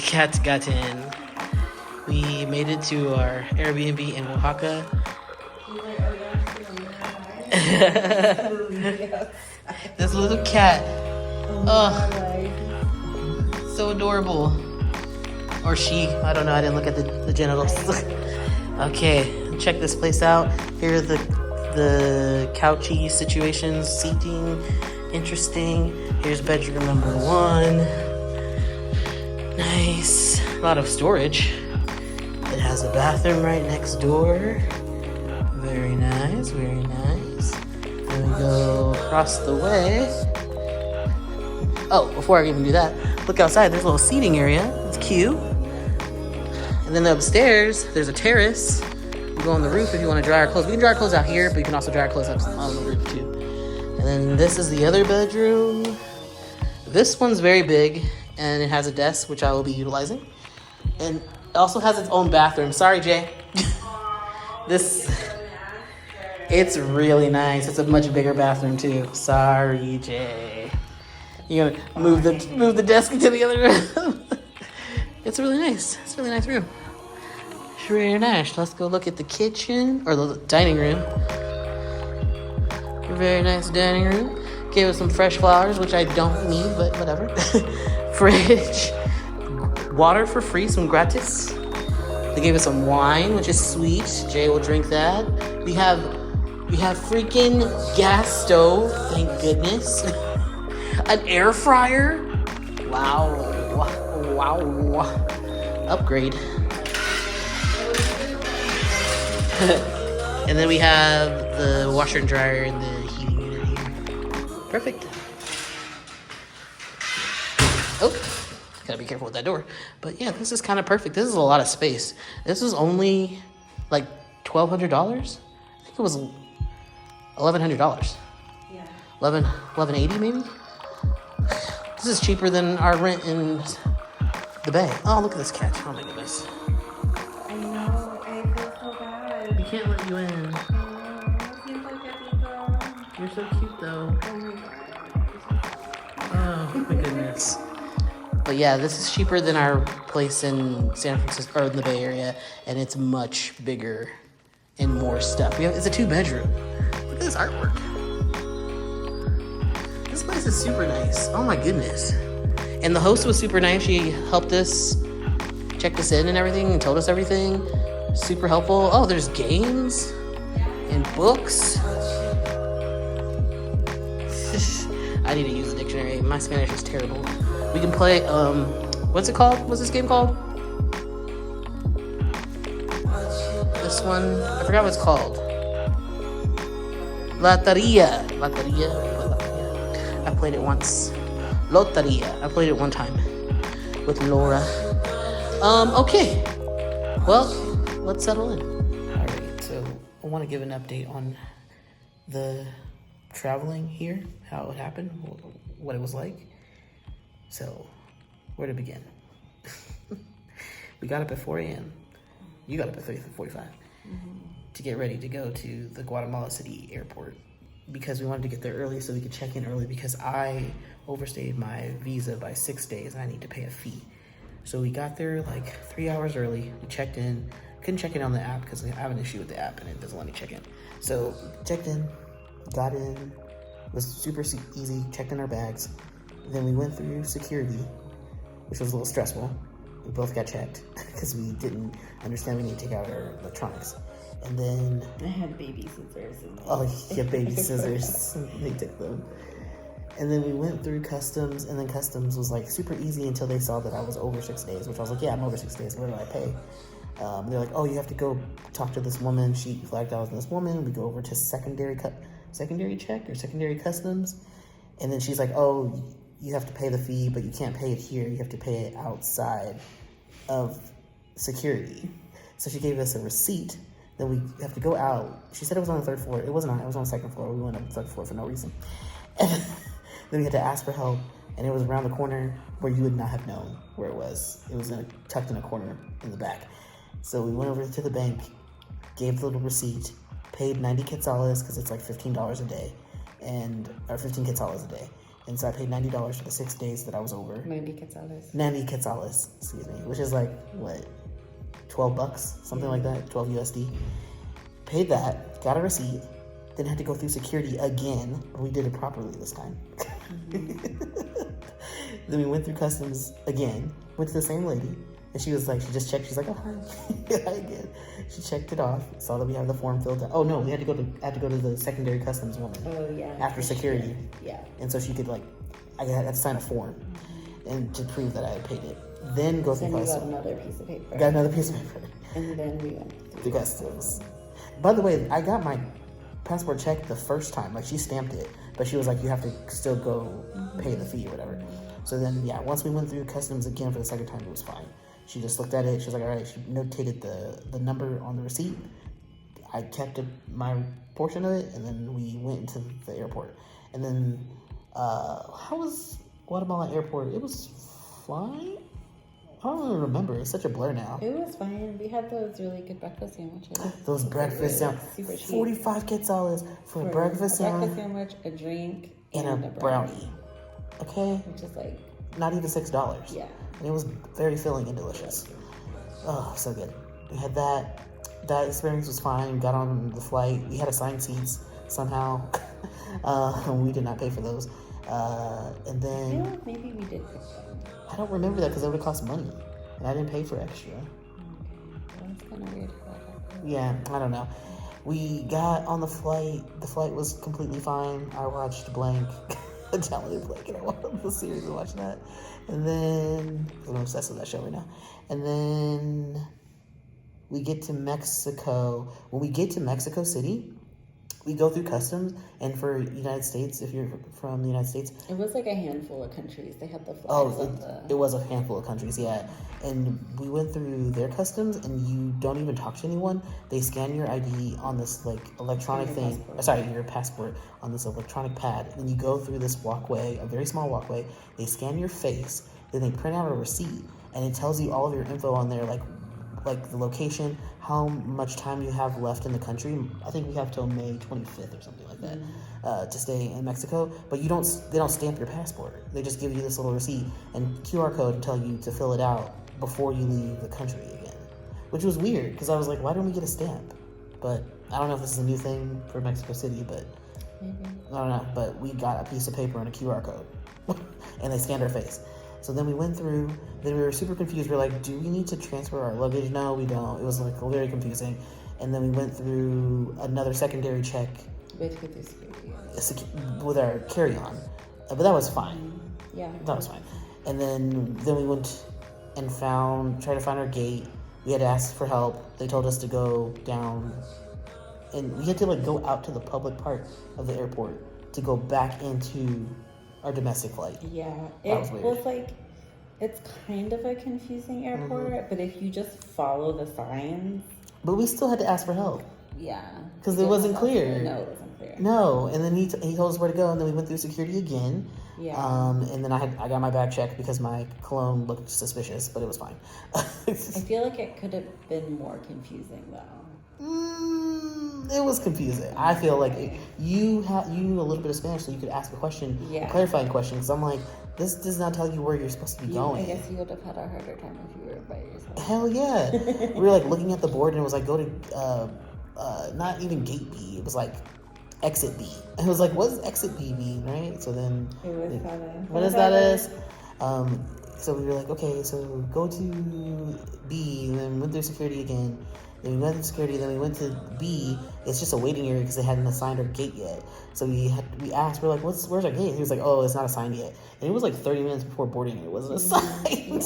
cat got in. We made it to our Airbnb in Oaxaca. This little cat. Oh, so adorable. Or she. I don't know. I didn't look at the genitals. Okay, check this place out. Here are the couchy situations, seating. Interesting. Here's bedroom number 1. Nice. A lot of storage. It has a bathroom right next door. Very nice, very nice. Then we go across the way. Oh, before I even do that, look outside. There's a little seating area. It's cute. And then upstairs, there's a terrace. You go on the roof if you want to dry our clothes. We can dry our clothes out here, but you can also dry our clothes up on the roof too. And then this is the other bedroom. This one's very big, and it has a desk, which I will be utilizing. And it also has its own bathroom. Sorry, Jay. It's really nice. It's a much bigger bathroom too. Sorry, Jay. You gonna move the desk into the other room? It's really nice. It's a really nice room. It's really nice. Let's go look at the kitchen or the dining room. A very nice dining room. Gave us some fresh flowers, which I don't need, but whatever. Fridge. Water for free, some gratis. They gave us some wine, which is sweet. Jay will drink that. We have freaking gas stove, thank goodness. An air fryer. Wow. Upgrade. And then we have the washer and dryer and the heating unit here. Perfect. Oh, gotta be careful with that door. But yeah, this is kind of perfect. This is a lot of space. This is only like $1,200. I think it was $1,100. Yeah. $1,180 maybe. This is cheaper than our rent in the Bay. Oh, look at this cat. Oh my goodness. I know. I feel so bad. We can't let you in. You're so cute though. Oh my goodness. But yeah, this is cheaper than our place in San Francisco or in the Bay Area, and it's much bigger and more stuff. It's a 2-bedroom. Look at this artwork. This place is super nice. Oh my goodness. And the host was super nice. She helped us, checked us in and everything, and told us everything. Super helpful. Oh, there's games and books. I need to use a dictionary. My Spanish is terrible. We can play, what's it called? What's this game called? This one, I forgot what it's called. Loteria. I played it once. Loteria. I played it one time with Laura. Okay. Well, let's settle in. All right, so I want to give an update on the traveling here, how it happened, what it was like. So, where to begin? We got up at 4 a.m. You got up at 3:45 to get ready to go to the Guatemala City airport because we wanted to get there early so we could check in early because I overstayed my visa by 6 days and I need to pay a fee. So we got there like 3 hours early. We checked in. Couldn't check in on the app because I have an issue with the app and it doesn't let me check in. So checked in, got in, was super easy, checked in our bags. Then we went through security, which was a little stressful. We both got checked because we didn't understand we need to take out our electronics. And then I had baby scissors. Oh, yeah, baby scissors. They took them. And then we went through customs, and then customs was like super easy until they saw that I was over 6 days, which I was like, yeah, I'm over 6 days. What do I pay? They're like, oh, you have to go talk to this woman. She flagged out this woman. We go over to secondary check or secondary customs. And then she's like, oh, you have to pay the fee, but you can't pay it here. You have to pay it outside of security. So she gave us a receipt. Then we have to go out. She said it was on the 3rd floor. It was not. It was on the 2nd floor. We went up the 3rd floor for no reason. And then we had to ask for help. And it was around the corner where you would not have known where it was. It was tucked in a corner in the back. So we went over to the bank, gave the little receipt, paid 90 quetzales because it's like $15 a day, or 15 quetzales a day. And so I paid $90 for the 6 days that I was over. 90 quetzales. 90 quetzales, excuse me, which is like, what, $12, something like that, 12 USD. Paid that, got a receipt, then had to go through security again, but we did it properly this time. Then we went through customs again, went to the same lady, and she was like, she just checked, she's like, oh, hi. Hi again. She checked it off, saw that we had the form filled out. Oh no, we had to go to the secondary customs woman. Oh yeah. After security. Yeah. And so she could I had to sign a form and to prove that I had paid it. Then go through customs. Then you got another piece of paper. Got another piece of paper. And then we went through customs. By the way, I got my passport checked the first time. Like, she stamped it, but she was like, you have to still go pay the fee or whatever. So then, yeah, once we went through customs again for the second time, it was fine. She just looked at it. She was like, all right. She notated the number on the receipt. I kept my portion of it, and then we went into the airport. And then, how was Guatemala airport? It was fine. I don't even remember. It's such a blur now. It was fine. We had those really good breakfast sandwiches. Those breakfast sandwiches. Super cheap. 45 quetzales for a breakfast sandwich, a drink, and a brownie. Okay? Which is like... not even $6. Yeah. And it was very filling and delicious. Oh, so good. We had that. That experience was fine. Got on the flight. We had assigned seats somehow. We did not pay for those. And then... I feel like maybe we did pick them. I don't remember that because it would have cost money. And I didn't pay for extra. Okay. Well, that's kind of weird. Yeah, I don't know. We got on the flight. The flight was completely fine. I watched Blank. I downloaded Blank and I watched the series and watched that. And then... I'm obsessed with that show right now. And then... we get to Mexico. When we get to Mexico City, we go through customs, and for United States, if you're from the United States... it was like a handful of countries. They had the flags it was a handful of countries, yeah. And we went through their customs, and you don't even talk to anyone. They scan your ID on this, electronic thing. Your passport on this electronic pad. And you go through this walkway, a very small walkway. They scan your face, then they print out a receipt, and it tells you all of your info on there, like the location, how much time you have left in the country. I think we have till May 25th or something like that to stay in Mexico. But they don't stamp your passport. They just give you this little receipt and QR code to tell you to fill it out before you leave the country again, which was weird because I was like, why don't we get a stamp? But I don't know if this is a new thing for Mexico City, but maybe. I don't know. But we got a piece of paper and a QR code, and they scanned our face. So then we went through, then we were super confused. We were like, do we need to transfer our luggage? No, we don't. It was very confusing. And then we went through another secondary check with our carry-on. But that was fine. Yeah. That was fine. And then we went and tried to find our gate. We had to ask for help. They told us to go down, and we had to go out to the public part of the airport to go back into our domestic flight. Yeah, it was it's kind of a confusing airport, but if you just follow the signs. But we still had to ask for help. Yeah. Because it wasn't clear. No, it wasn't clear. No, and then he told us where to go, and then we went through security again. Yeah. And then I got my bag checked because my cologne looked suspicious, but it was fine. I feel like it could have been more confusing though. It was confusing. I feel like you knew a little bit of Spanish, so you could ask a question, a clarifying question. Because I'm like, this does not tell you where you're supposed to be going. I guess you would have had a harder time if you were by yourself. Hell yeah. We were looking at the board, and it was go to not even gate B. It was exit B. And it was what does exit B mean, right? So then what does that is? So we were okay, so go to B, and then went through security again. Then we went to security, then we went to B. It's just a waiting area because they hadn't assigned our gate yet. So we asked, we're where's our gate? He was oh, it's not assigned yet. And it was 30 minutes before boarding, it wasn't assigned.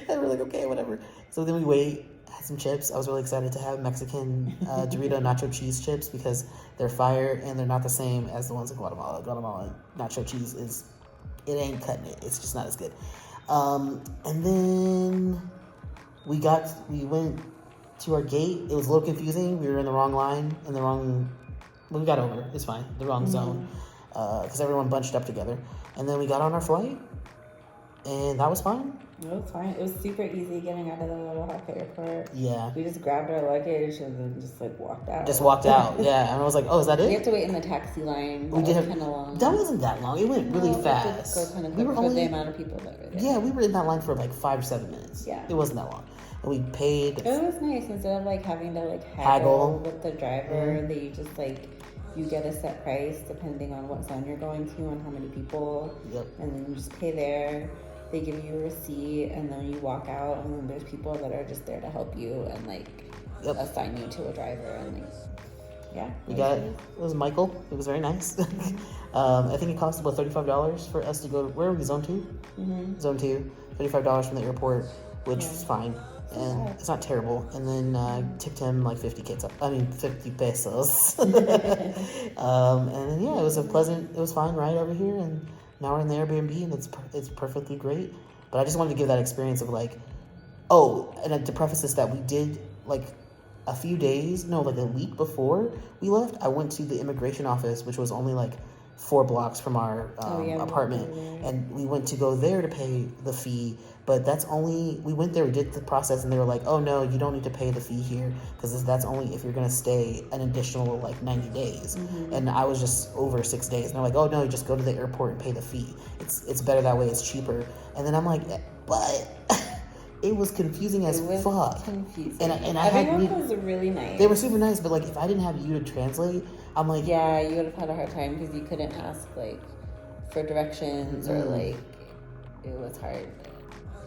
And we're okay, whatever. So then we wait, had some chips. I was really excited to have Mexican Dorito nacho cheese chips because they're fire and they're not the same as the ones in Guatemala. Guatemala nacho cheese it ain't cutting it. It's just not as good. And then we went to our gate. It was a little confusing. We were in the wrong line, we got over. It's fine. The wrong zone. Because everyone bunched up together. And then we got on our flight, and that was fine. It was fine. It was super easy getting out of the little Haka airport. Yeah. We just grabbed our luggage and then just like walked out. Just walked out, yeah. And I was like, oh, is that it? We have to wait in the taxi line. We did have, kind of long. that wasn't that long. It went really fast. It did go kind of we quick were for only, the amount of people that were there. Yeah, we were in that line for like 5 or 7 minutes. Yeah. It wasn't that long. And we paid. It was nice. Instead of like having to like haggle with the driver, they just like, you get a set price depending on what zone you're going to and how many people. Yep. And then you just pay there. They give you a receipt, and then you walk out, and then there's people that are just there to help you and like assign you to a driver, and like, yeah. It was Michael. It was very nice. I think it cost about $35 for us to go to, where were we, Zone 2? Mm-hmm. Zone 2, $35 from the airport, which is fine. And it's not terrible. And then tipped him like 50 pesos. And then, yeah, it was it was fine right over here. And now we're in the Airbnb, and it's perfectly great. But I just wanted to give that experience of like, and to preface this, that we did like a week before we left, I went to the immigration office, which was only like 4 blocks from our apartment, and we went to go there to pay the fee. But we went there, we did the process, and they were like, oh no, you don't need to pay the fee here, because that's only if you're going to stay an additional like 90 days. And I was just over 6 days, and they're like, oh no, you just go to the airport and pay the fee. It's better that way, it's cheaper. And then I'm like, but it was confusing as fuck. Confusing. And everyone was really nice. They were super nice, but like if I didn't have you to translate, I'm like, yeah, you would have had a hard time because you couldn't ask like for directions or like it was hard.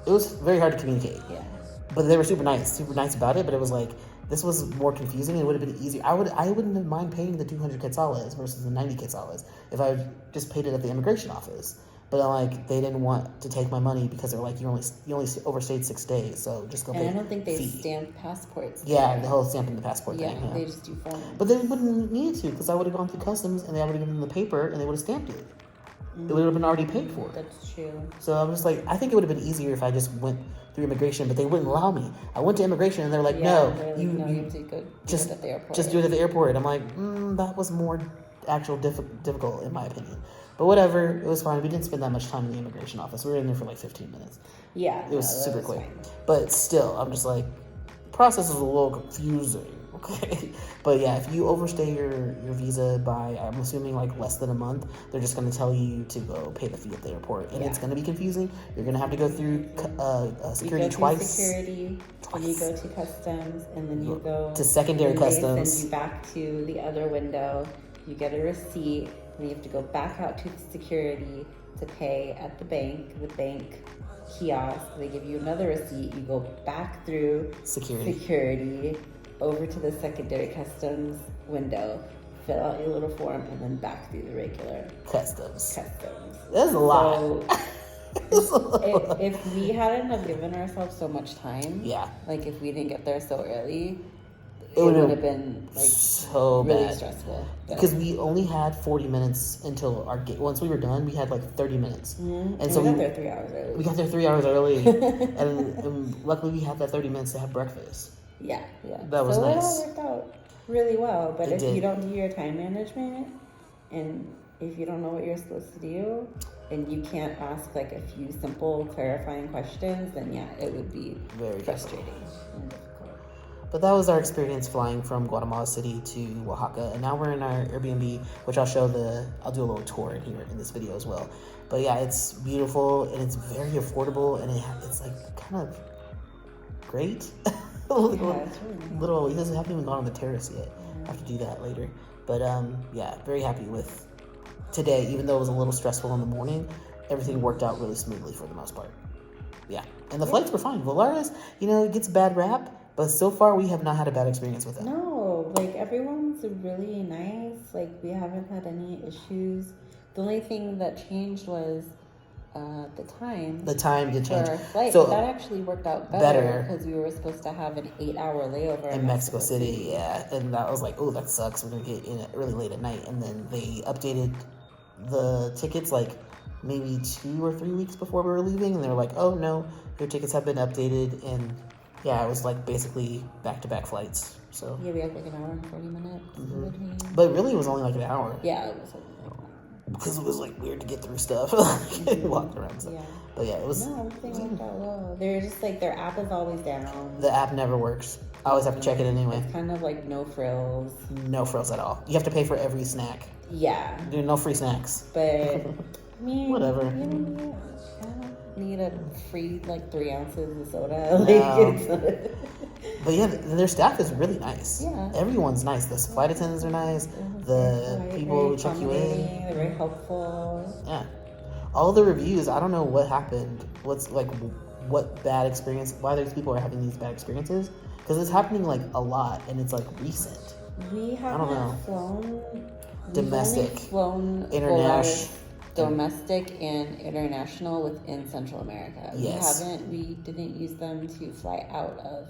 It was very hard to communicate. Yeah. But they were super nice about it. But it was like, this was more confusing. It would have been easier. I wouldn't have mind paying the 200 quetzales versus the 90 quetzales if I just paid it at the immigration office. But like, they didn't want to take my money because they're like, you only overstayed 6 days, so just go pay. And I don't think they stamp passports. Yeah, the whole stamping the passport thing. Yeah, they just do forms. But they wouldn't need to, because I would have gone through customs and they would have given them the paper and they would have stamped it. It would have been already paid for. That's true. So I'm just like, I think it would have been easier if I just went through immigration, but they wouldn't allow me. I went to immigration and they're like, no, you have to go just at the airport. Just do it at the airport. I'm like, that was more difficult in my opinion. But whatever, it was fine. We didn't spend that much time in the immigration office. We were in there for like 15 minutes. Yeah. It was super quick. Fine. But still, I'm just like, process is a little confusing. Okay. But yeah, if you overstay your visa by, I'm assuming like less than a month, they're just going to tell you to go pay the fee at the airport. And it's going to be confusing. You're going to have to go through security twice. Security, and you go to customs, and then you go to secondary customs. They send you back to the other window. You get a receipt, and you have to go back out to the security to pay at the bank kiosk. They give you another receipt. You go back through security over to the secondary customs window, fill out your little form, and then back through the regular customs. That's a lot. So if we hadn't have given ourselves so much time, like if we didn't get there so early, it would have been like so really bad. Stressful. Because we only had 40 minutes until our gate. Once we were done, we had like 30 minutes. And so we got there 3 hours early. We got there 3 hours early. and luckily we had that 30 minutes to have breakfast. Yeah. That was nice. It all worked out really well. But if you don't do your time management, and if you don't know what you're supposed to do, and you can't ask like a few simple clarifying questions, then it would be very frustrating and difficult. But that was our experience flying from Guatemala City to Oaxaca, and now we're in our Airbnb, which I'll do a little tour in here in this video as well. But yeah, it's beautiful and it's very affordable, and it's like kind of great. He haven't even gone on the terrace yet. I have to do that later. But very happy with today. Even though it was a little stressful in the morning, everything worked out really smoothly for the most part. Yeah, and the flights were fine. Volaris, it gets a bad rap, but so far we have not had a bad experience with it. No, like everyone's really nice. Like we haven't had any issues. The only thing that changed was the time. The time did change. For our flight, so that actually worked out better because we were supposed to have an 8-hour layover in Mexico City. Yeah, and I was like, oh, that sucks. We're gonna get in really late at night, and then they updated the tickets like maybe 2 or 3 weeks before we were leaving, and they were like, oh no, your tickets have been updated, and it was like basically back-to-back flights. So we had like an hour and 40 minutes. But really, it was only like an hour. Yeah, it was only like an hour. because it was like weird to get through stuff. Walking around stuff. Yeah. But yeah, it was. No, everything worked out well. They're just like, their app is always down. The app never works. I always have to check it anyway. It's kind of like no frills. No frills at all. You have to pay for every snack. Yeah. Dude, no free snacks. But I mean, Whatever. You don't need a free like 3 ounces of soda. No. But yeah, their staff is really nice. Yeah. Everyone's nice. The flight attendants are nice. The people who check you in. They're very helpful. Yeah. All the reviews, I don't know what happened. What's like, what bad experience, why these people are having these bad experiences. Because it's happening like a lot and it's like recent. We haven't flown. Domestic. We've only flown International. Domestic and international within Central America. Yes. We didn't use them to fly out of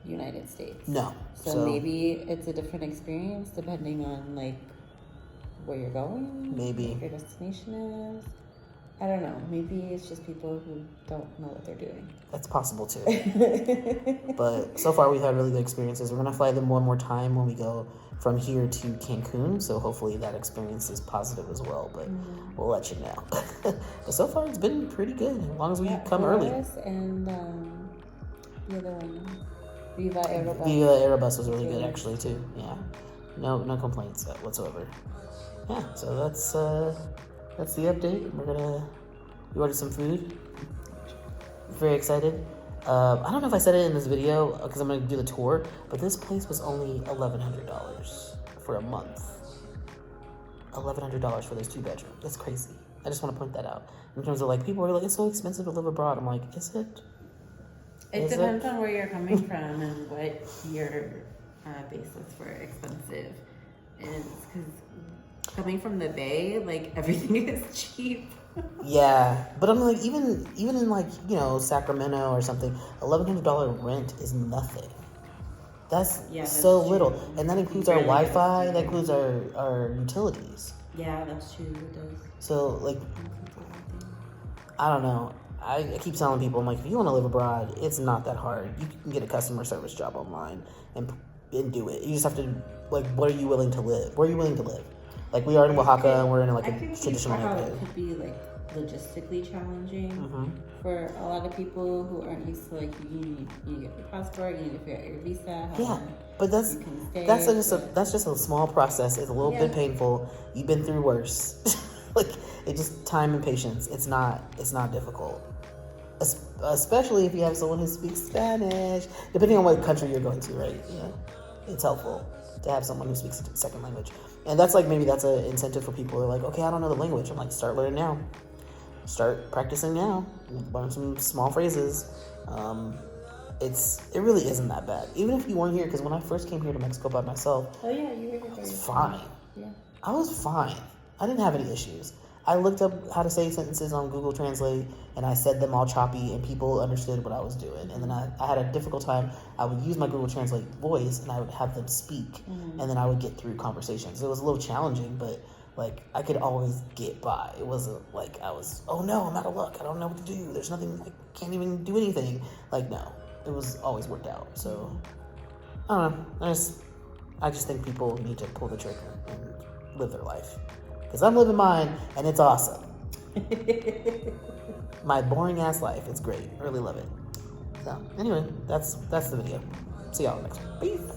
United States. No. So maybe it's a different experience depending on like where you're going. Maybe. What your destination is. I don't know. Maybe it's just people who don't know what they're doing. That's possible too. But so far we've had really good experiences. We're gonna fly them one more time when we go from here to Cancun. So hopefully that experience is positive as well. But we'll let you know. But so far it's been pretty good as long as we come early. And the other one, Viva Aerobus. Viva Aerobus was really good actually too. Yeah. No complaints whatsoever. Yeah. So that's the update. We ordered some food. Very excited. I don't know if I said it in this video because I'm going to do the tour, but this place was only $1,100 for a month. $1,100 for those 2 bedrooms. That's crazy. I just want to point that out. In terms of like, people are like, it's so expensive to live abroad. I'm like, is it? It depends on where you're coming from and what your basis for expensive is. Because coming from the Bay, like everything is cheap. Yeah, but I'm like, even in like, you know, Sacramento or something, $1,100 rent is nothing. That's so little, and that includes our Wi-Fi. That includes our utilities. Yeah, that's true. It does. So like, I don't know. I keep telling people, I'm like, if you want to live abroad, it's not that hard. You can get a customer service job online and do it. You just have to, like, what are you willing to live? Where are you willing to live? Like, we are in Oaxaca and we're in like a traditional neighborhood. It could be like logistically challenging for a lot of people who aren't used to, like, you need to get your passport, you need to figure out your visa. But that's just a small process. It's a little bit painful. You've been through worse. Like, it's just time and patience. It's not difficult. Especially if you have someone who speaks Spanish, depending on what country you're going to, right? Yeah, it's helpful to have someone who speaks a second language. And that's like, maybe that's an incentive for people who are like, okay, I don't know the language. I'm like, start learning now. Start practicing now. Learn some small phrases. It really isn't that bad. Even if you weren't here, because when I first came here to Mexico by myself, you were here. I was fine. Yeah. I was fine. I didn't have any issues. I looked up how to say sentences on Google Translate, and I said them all choppy, and people understood what I was doing. And then I had a difficult time. I would use my Google Translate voice, and I would have them speak, and then I would get through conversations. It was a little challenging, but like, I could always get by. It wasn't like I was, oh no, I'm out of luck. I don't know what to do. There's nothing, I can't even do anything. Like, no, it was always worked out. So, I don't know. I just think people need to pull the trigger and live their life. Because I'm living mine, and it's awesome. My boring ass life. It's great. I really love it. So, anyway, that's the video. See y'all next week. Peace.